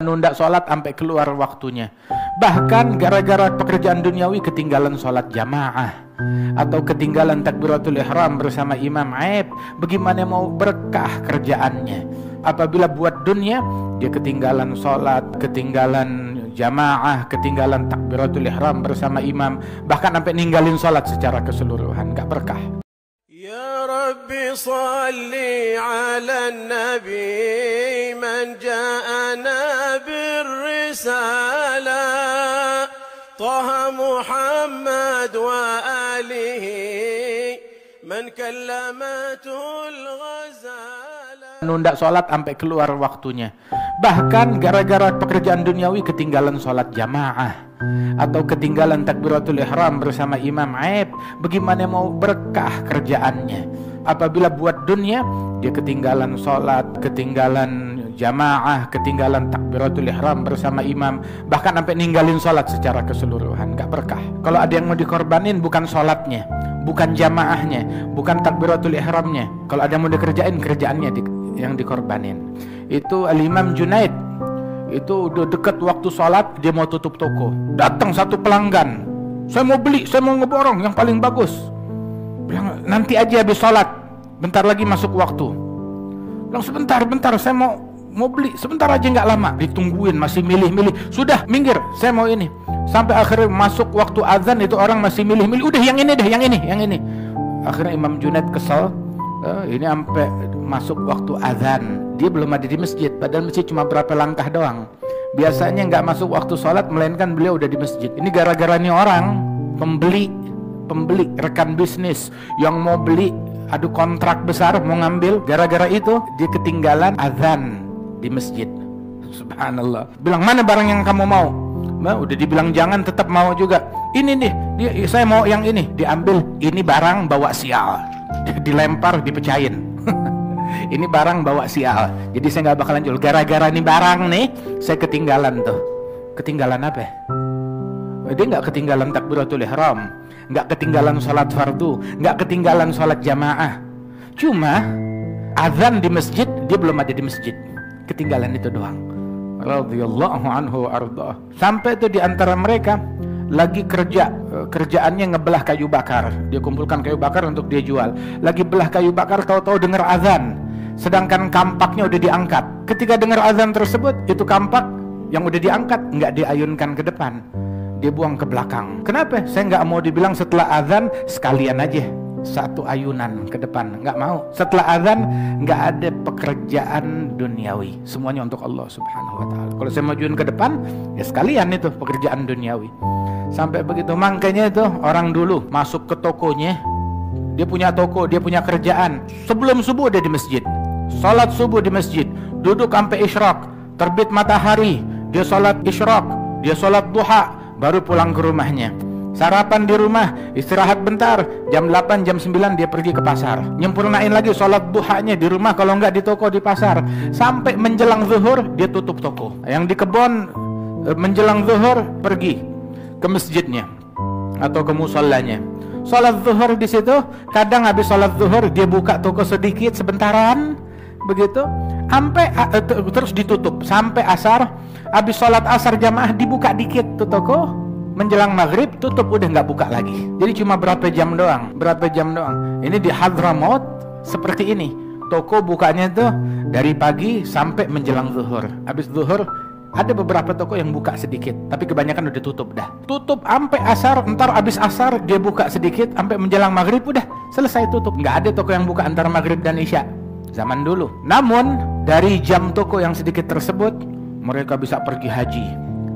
Nunda sholat sampai keluar waktunya. Bahkan gara-gara pekerjaan duniawi ketinggalan sholat jamaah atau ketinggalan takbiratul ihram bersama imam, aib. Bagaimana mau berkah kerjaannya? Apabila buat dunia dia ketinggalan sholat, ketinggalan jamaah, ketinggalan takbiratul ihram bersama imam, bahkan sampai ninggalin sholat secara keseluruhan, gak berkah. Ya Rabbi salli ala nabi man ja'ana birrisalah Taha Muhammad wa alihi man kallamatul ghazala. Nunda sholat sampai keluar waktunya. Bahkan gara-gara pekerjaan duniawi ketinggalan sholat jamaah atau ketinggalan takbiratul ihram bersama imam, aib. Bagaimana mau berkah kerjaannya? Apabila buat dunia dia ketinggalan sholat, ketinggalan jamaah, ketinggalan takbiratul ihram bersama imam, bahkan sampai ninggalin sholat secara keseluruhan, gak berkah. Kalau ada yang mau dikorbanin bukan sholatnya, bukan jamaahnya, bukan takbiratul ihramnya. Kalau ada yang mau dikerjain, kerjaannya yang dikorbanin. Itu Al-Imam Junaid, itu udah deket waktu sholat, dia mau tutup toko. Datang satu pelanggan, saya mau beli, saya mau ngeborong yang paling bagus. Bilang nanti aja habis sholat, bentar lagi masuk waktu. Bilang sebentar, saya mau beli, sebentar aja, nggak lama. Ditungguin, masih milih-milih. Sudah, minggir, saya mau ini. Sampai akhirnya masuk waktu azan, itu orang masih milih-milih. Udah yang ini deh, yang ini. Akhirnya Imam Junaid kesel. Ini sampai masuk waktu azan, dia belum ada di masjid, padahal masjid cuma berapa langkah doang. Biasanya nggak masuk waktu sholat, melainkan beliau udah di masjid. Ini gara-gara nih orang pembeli rekan bisnis yang mau beli, adu kontrak besar mau ngambil, gara-gara itu dia ketinggalan azan di masjid. Subhanallah. Bilang mana barang yang kamu mau? Udah dibilang jangan, tetap mau juga. Ini nih, saya mau yang ini. Diambil, ini barang bawa sial. Dilempar, dipecahin. Ini barang bawa sial, jadi saya nggak bakalan jual. Gara-gara ini barang nih, saya ketinggalan tuh. Ketinggalan apa? Dia nggak ketinggalan takbiratul ihram, nggak ketinggalan sholat fardu, nggak ketinggalan sholat jamaah. Cuma azan di masjid, dia belum ada di masjid. Ketinggalan itu doang. Radhiyallahu anhu arda. Sampai itu di antara mereka lagi kerjaannya ngebelah kayu bakar. Dia kumpulkan kayu bakar untuk dia jual. Lagi belah kayu bakar, tahu-tahu dengar azan, sedangkan kampaknya udah diangkat. Ketika dengar azan tersebut, itu kampak yang udah diangkat nggak diayunkan ke depan, dia buang ke belakang. Kenapa? Saya nggak mau dibilang setelah azan sekalian aja satu ayunan ke depan, nggak mau. Setelah azan nggak ada pekerjaan duniawi, semuanya untuk Allah Subhanahu wa ta'ala. Kalau saya majuin ke depan, ya sekalian itu pekerjaan duniawi. Sampai begitu. Makanya itu orang dulu masuk ke tokonya, dia punya toko, dia punya kerjaan, sebelum subuh dia di masjid, sholat subuh di masjid, duduk sampai isyraq, terbit matahari, dia sholat isyraq, dia sholat duha, baru pulang ke rumahnya. Sarapan di rumah, istirahat bentar, jam 8, jam 9 dia pergi ke pasar, nyempurnain lagi sholat duhanya di rumah, kalau enggak di toko, di pasar. Sampai menjelang zuhur dia tutup toko. Yang di kebun menjelang zuhur pergi ke masjidnya atau ke musallanya, sholat zuhur di situ. Kadang habis sholat zuhur dia buka toko sedikit sebentaran begitu, sampai terus ditutup sampai asar. Habis sholat asar jamaah dibuka dikit tuh toko, menjelang maghrib tutup, udah nggak buka lagi. Jadi cuma berapa jam doang. Ini di Hadramaut seperti ini, toko bukanya tuh dari pagi sampai menjelang zuhur. Habis zuhur ada beberapa toko yang buka sedikit, tapi kebanyakan udah tutup dah. Tutup sampai asar, ntar abis asar dia buka sedikit sampai menjelang maghrib, udah selesai tutup. Nggak ada toko yang buka antara maghrib dan isya zaman dulu. Namun dari jam toko yang sedikit tersebut, mereka bisa pergi haji,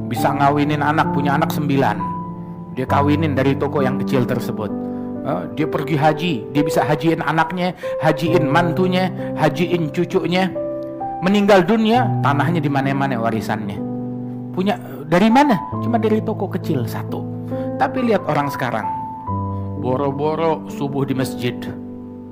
bisa ngawinin anak, punya anak 9, dia kawinin dari toko yang kecil tersebut. Dia pergi haji, dia bisa hajiin anaknya, hajiin mantunya, hajiin cucunya. Meninggal dunia, tanahnya di mana-mana warisannya. Punya dari mana? Cuma dari toko kecil satu. Tapi lihat orang sekarang, boro-boro subuh di masjid,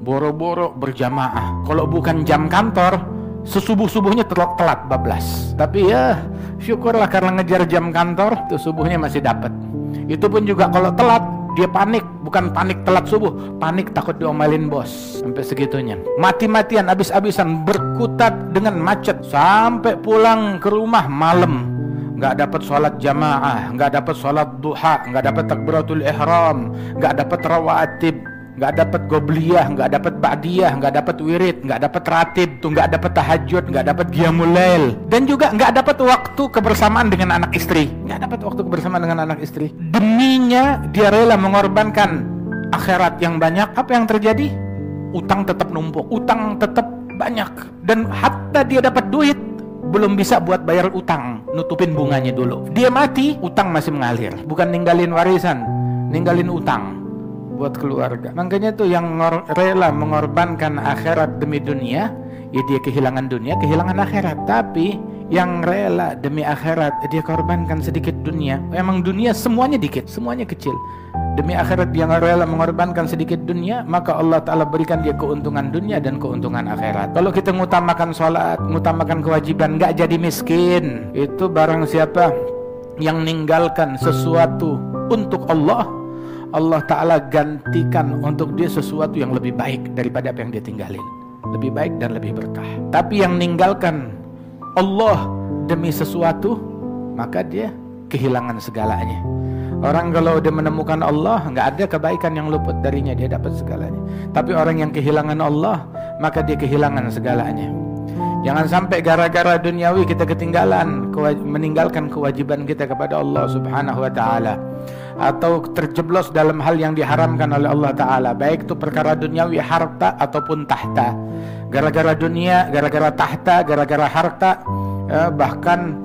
boro-boro berjamaah. Kalau bukan jam kantor, sesubuh-subuhnya telat bablas. Tapi ya syukurlah karena ngejar jam kantor, itu subuhnya masih dapat. Itu pun juga kalau telat Dia panik, bukan panik telat subuh, panik takut diomelin bos. Sampai segitunya. Mati-matian, habis-habisan berkutat dengan macet sampai pulang ke rumah malam. Nggak dapat sholat jamaah, nggak dapat sholat duha, nggak dapat takbiratul ihram, nggak dapat rawatib, nggak dapat gobliyah, nggak dapat ba'diyah, nggak dapat wirid, nggak dapat ratib, tuh nggak dapat tahajud, nggak dapat qiyamul lail, dan juga nggak dapat waktu kebersamaan dengan anak istri. Nggak dapat waktu kebersamaan dengan anak istri. Deminya dia rela mengorbankan akhirat yang banyak. Apa yang terjadi? Utang tetap numpuk, utang tetap banyak, dan hatta dia dapat duit belum bisa buat bayar utang, nutupin bunganya dulu. Dia mati, utang masih mengalir. Bukan ninggalin warisan, ninggalin utang buat keluarga. Makanya tuh yang rela mengorbankan akhirat demi dunia, ya dia kehilangan dunia, kehilangan akhirat. Tapi yang rela demi akhirat, dia korbankan sedikit dunia. Emang dunia semuanya dikit, semuanya kecil. Demi akhirat dia rela mengorbankan sedikit dunia, maka Allah Ta'ala berikan dia keuntungan dunia dan keuntungan akhirat. Kalau kita ngutamakan sholat, ngutamakan kewajiban, gak jadi miskin. Itu barang siapa yang ninggalkan sesuatu untuk Allah, Allah Ta'ala gantikan untuk dia sesuatu yang lebih baik daripada apa yang dia tinggalin. Lebih baik dan lebih berkah. Tapi yang ninggalkan Allah demi sesuatu, maka dia kehilangan segalanya. Orang kalau udah menemukan Allah, nggak ada kebaikan yang luput darinya, dia dapat segalanya. Tapi orang yang kehilangan Allah, maka dia kehilangan segalanya. Jangan sampai gara-gara duniawi kita ketinggalan, meninggalkan kewajiban kita kepada Allah Subhanahu wa Ta'ala, atau terjeblos dalam hal yang diharamkan oleh Allah Ta'ala, baik itu perkara duniawi, harta ataupun tahta. Gara-gara dunia, gara-gara tahta, gara-gara harta, bahkan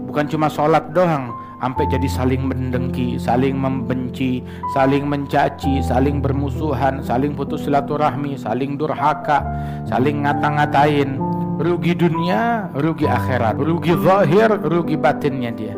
bukan cuma sholat doang, sampai jadi saling mendengki, saling membenci, saling mencaci, saling bermusuhan, saling putus silaturahmi, saling durhaka, saling ngata-ngatain. Rugi dunia, rugi akhirat, rugi zahir, rugi batinnya dia.